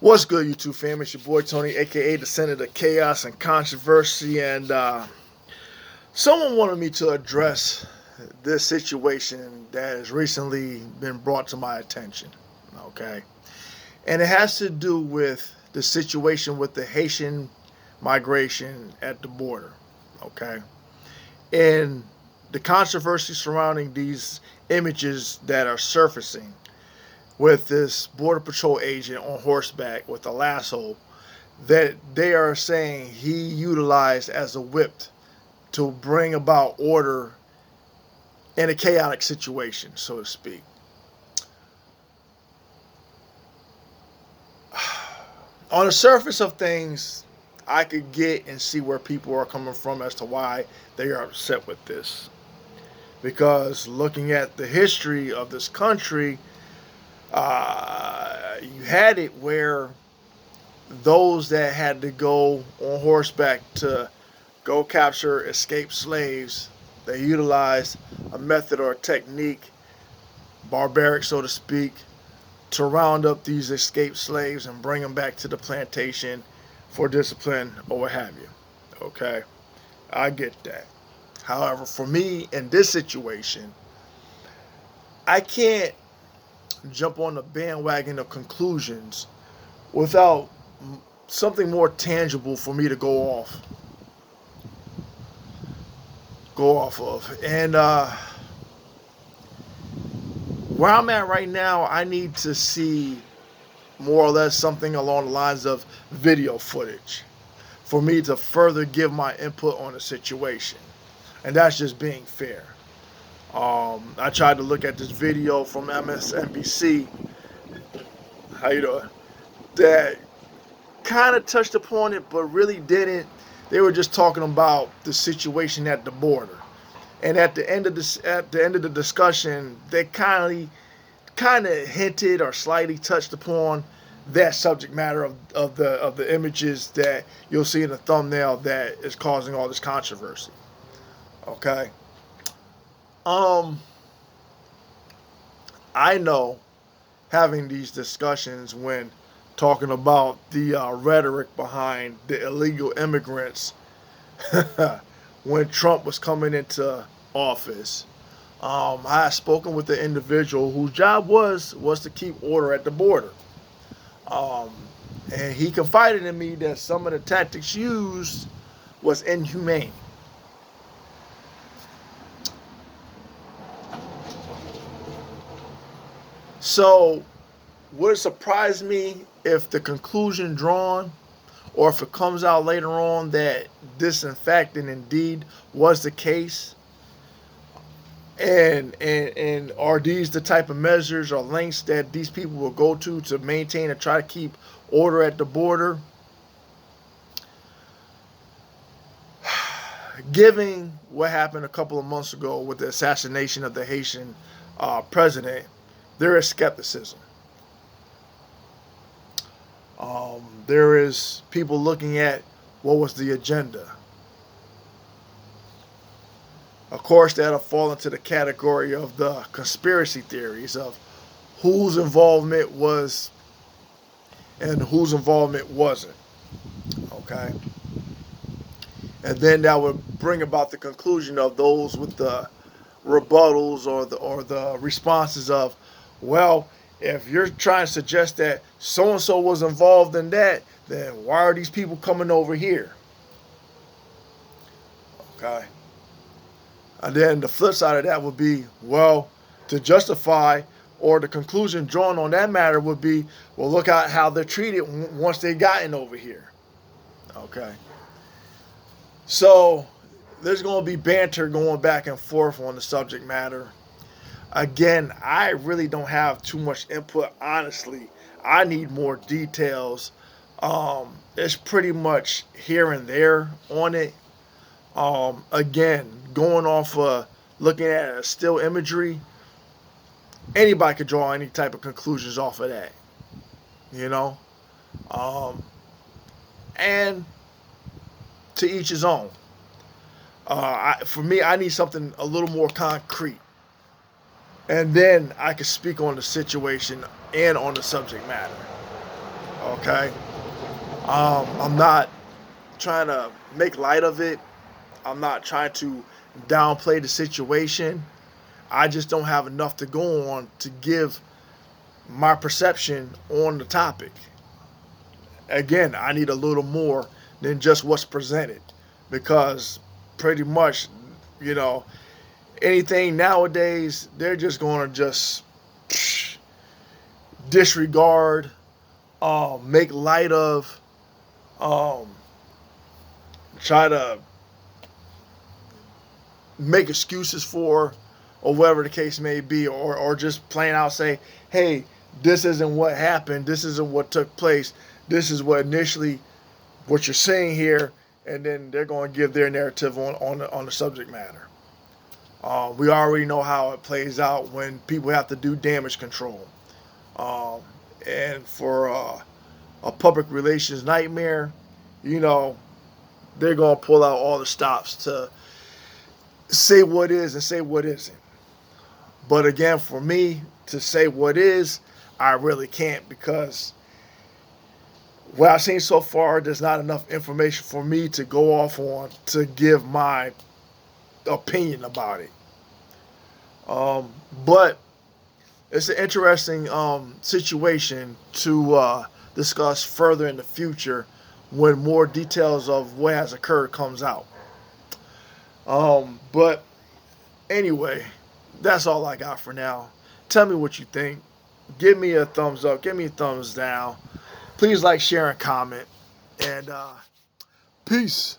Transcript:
What's good, YouTube fam? It's your boy Tony, aka the Senator of Chaos and Controversy, and someone wanted me to address this situation that has recently been brought to my attention. Okay, and it has to do with the situation with the Haitian migration at the border. Okay, and the controversy surrounding these images that are surfacing with this border patrol agent on horseback with a lasso that they are saying he utilized as a whip to bring about order in a chaotic situation, so to speak. On the surface of things, I could get and see where people are coming from as to why they are upset with this. Because looking at the history of this country, you had it where those that had to go on horseback to go capture escaped slaves, they utilized a method or a technique, barbaric so to speak, to round up these escaped slaves and bring them back to the plantation for discipline or what have you. Okay, I get that. However, for me in this situation, I can't jump on the bandwagon of conclusions without something more tangible for me to go off of. And where I'm at right now, I need to see more or less something along the lines of video footage for me to further give my input on the situation. And that's just being fair. I tried to look at this video from MSNBC. How you doing? That kind of touched upon it, but really didn't. They were just talking about the situation at the border, and at the end of the discussion, they kind of hinted or slightly touched upon that subject matter of the images that you'll see in the thumbnail that is causing all this controversy. Okay. I know having these discussions when talking about the rhetoric behind the illegal immigrants when Trump was coming into office. I had spoken with the individual whose job was to keep order at the border. Um, and he confided in me that some of the tactics used was inhumane. So, would it surprise me if the conclusion drawn, or if it comes out later on that this in fact and indeed was the case? And are these the type of measures or lengths that these people will go to maintain and try to keep order at the border? Given what happened a couple of months ago with the assassination of the Haitian president, there is skepticism. There is people looking at what was the agenda. Of course, that'll fall into the category of the conspiracy theories of whose involvement was and whose involvement wasn't. Okay? And then that would bring about the conclusion of those with the rebuttals or the responses of, well, if you're trying to suggest that so and so was involved in that, then why are these people coming over here? Okay. And then the flip side of that would be, well, to justify, or the conclusion drawn on that matter would be, well, look at how they're treated once they gotten over here. Okay. So there's going to be banter going back and forth on the subject matter. Again, I really don't have too much input, honestly. I need more details. It's pretty much here and there on it. Again, going off looking at a still imagery, anybody could draw any type of conclusions off of that. You know? And to each his own. For me, I need something a little more concrete. And then I can speak on the situation and on the subject matter. Okay. I'm not trying to make light of it. I'm not trying to downplay the situation. I just don't have enough to go on to give my perception on the topic. Again, I need a little more than just what's presented because pretty much, you know, anything nowadays, they're just going to just disregard, make light of, um, try to make excuses for, or whatever the case may be, or just plain out say, hey, this isn't what happened, this isn't what took place, this is what initially what you're saying here, and then they're going to give their narrative on the subject matter. We already know how it plays out when people have to do damage control. Um, and for a public relations nightmare, you know, they're going to pull out all the stops to say what is and say what isn't. But again, for me to say what is, I really can't because what I've seen so far, there's not enough information for me to go off on to give my opinion about it. But it's an interesting situation to discuss further in the future when more details of what has occurred comes out. But anyway, that's all I got for now. Tell me what you think. Give me a thumbs up. Give me a thumbs down. Please like, share, and comment. And peace.